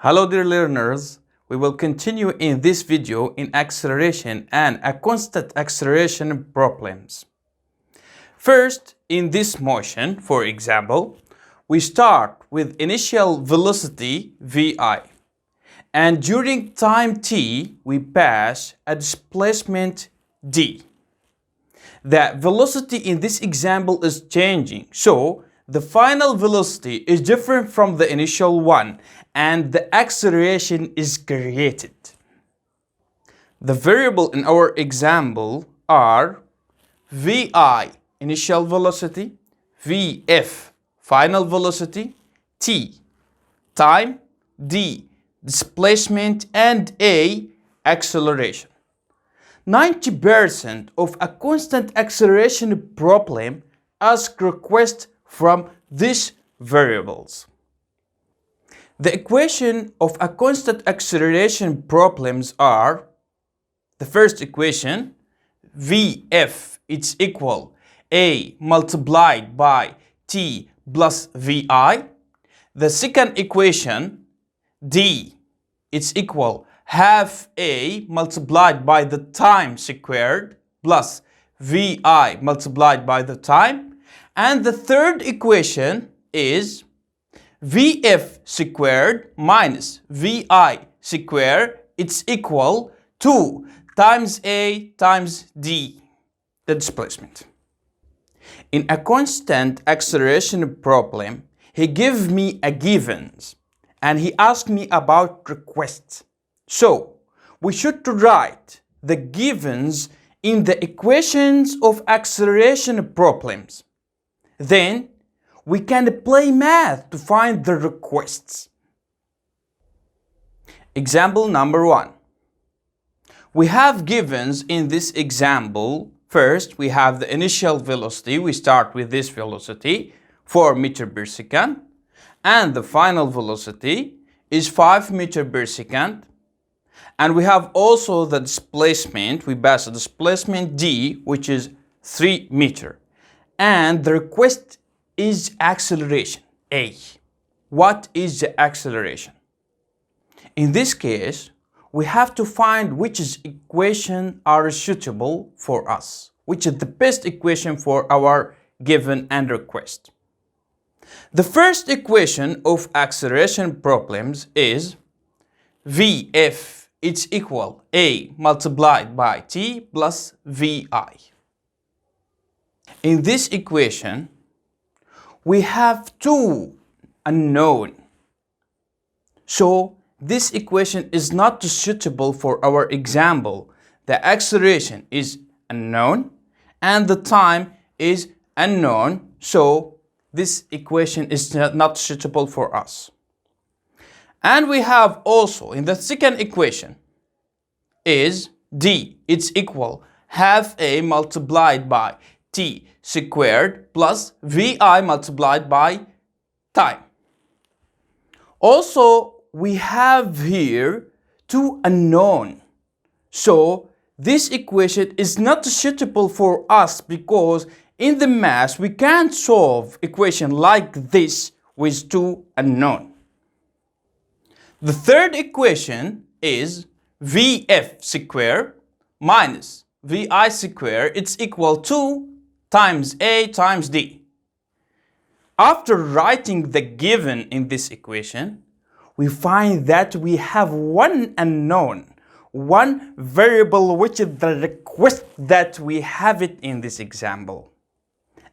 Hello dear learners, we will continue in this video in acceleration and a constant acceleration problems. First, in this motion, for example, we start with initial velocity vi, and during time t we pass a displacement d. The velocity in this example is changing, so the final velocity is different from the initial one and the acceleration is created. The variable in our example are vi, initial velocity, vf, final velocity, t, time, d, displacement, and a, acceleration. 90% of a constant acceleration problem asks requests from these variables. The equation of a constant acceleration problems are: the first equation, Vf is equal a multiplied by t plus vi. The second equation, d is equal half a multiplied by the time squared plus vi multiplied by the time. And the third equation is Vf squared minus Vi squared, it's equal to times A times D, the displacement. In a constant acceleration problem, he gave me a givens and he asked me about requests. So we should write the givens in the equations of acceleration problems. Then we can play math to find the requests. Example number 1. We have givens in this example. First, we have the initial velocity. We start with this velocity, 4 meters per second. And the final velocity is 5 meters per second. And we have also the displacement. We pass the displacement d, which is 3 meters. And the request is acceleration, A. What is the acceleration? In this case, we have to find which equation are suitable for us, which is the best equation for our given and request. The first equation of acceleration problems is Vf is equal A multiplied by t plus Vi. In this equation, we have two unknown. So this equation is not suitable for our example. The acceleration is unknown and the time is unknown. So this equation is not suitable for us. And we have also in the second equation is d, it's equal half a multiplied by t squared plus Vi multiplied by time. Also, we have here two unknown. So this equation is not suitable for us because in the math we can't solve equation like this with two unknown. The third equation is Vf squared minus Vi squared, it's equal to times A times D. After writing the given in this equation, we find that we have one unknown, one variable which is the request that we have it in this example.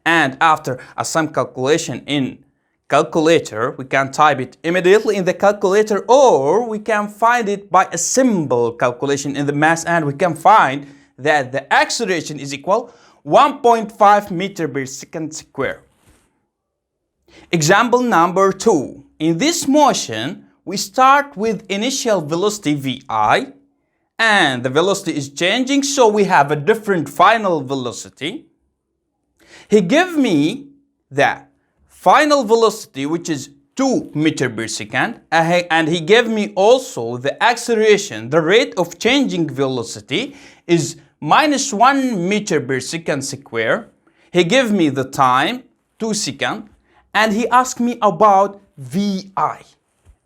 And after some calculation in calculator, we can type it immediately in the calculator, or we can find it by a simple calculation in the math, and we can find that the acceleration is equal 1.5 meters per second square. Example number 2. In this motion, we start with initial velocity Vi, and the velocity is changing, so we have a different final velocity. He gave me the final velocity, which is 2 meters per second, and he gave me also the acceleration. The rate of changing velocity is minus 1 meter per second square. He gave me the time, 2 seconds, and he asked me about Vi.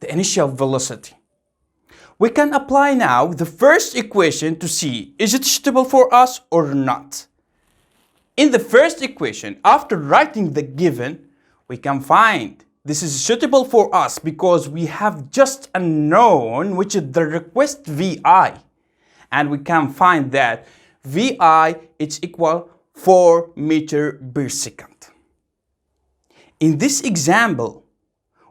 the initial velocity. We can apply now the first equation to see is it suitable for us or not. In the first equation, after writing the given, we can find this is suitable for us because we have just a known which is the request VI. And we can find that VI is equal 4 meters per second. In this example,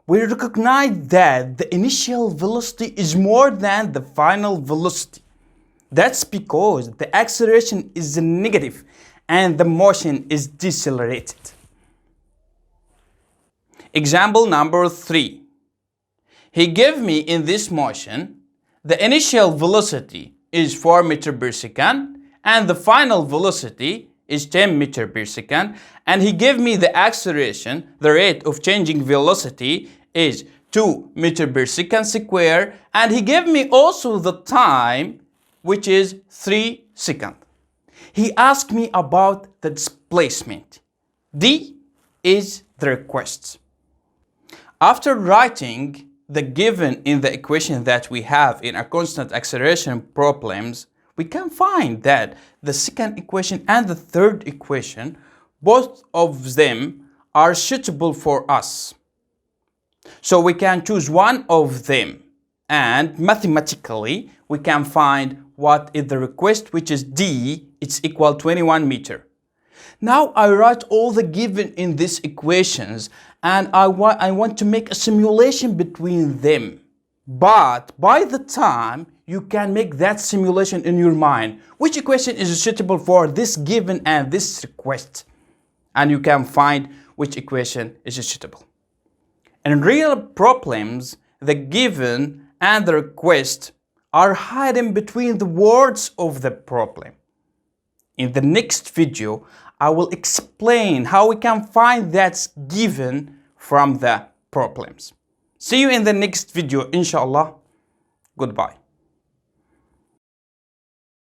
we recognize that the initial velocity is more than the final velocity. That's because the acceleration is negative and the motion is decelerated. Example number 3. He gave me in this motion the initial velocity is 4 meters per second and the final velocity is 10 meters per second, and he gave me the acceleration, the rate of changing velocity is 2 meters per second square, and he gave me also the time which is 3 seconds. He asked me about the displacement. D is the request. After writing the given in the equation that we have in our constant acceleration problems, we can find that the second equation and the third equation, both of them are suitable for us. So we can choose one of them and mathematically we can find what is the request, which is D, it's equal 21 meters. Now I write all the given in these equations and I want to make a simulation between them. But by the time you can make that simulation in your mind, which equation is suitable for this given and this request, and you can find which equation is suitable. In real problems, the given and the request are hidden between the words of the problem. In the next video, I will explain how we can find that given from the problems. See you in the next video, inshallah. Goodbye.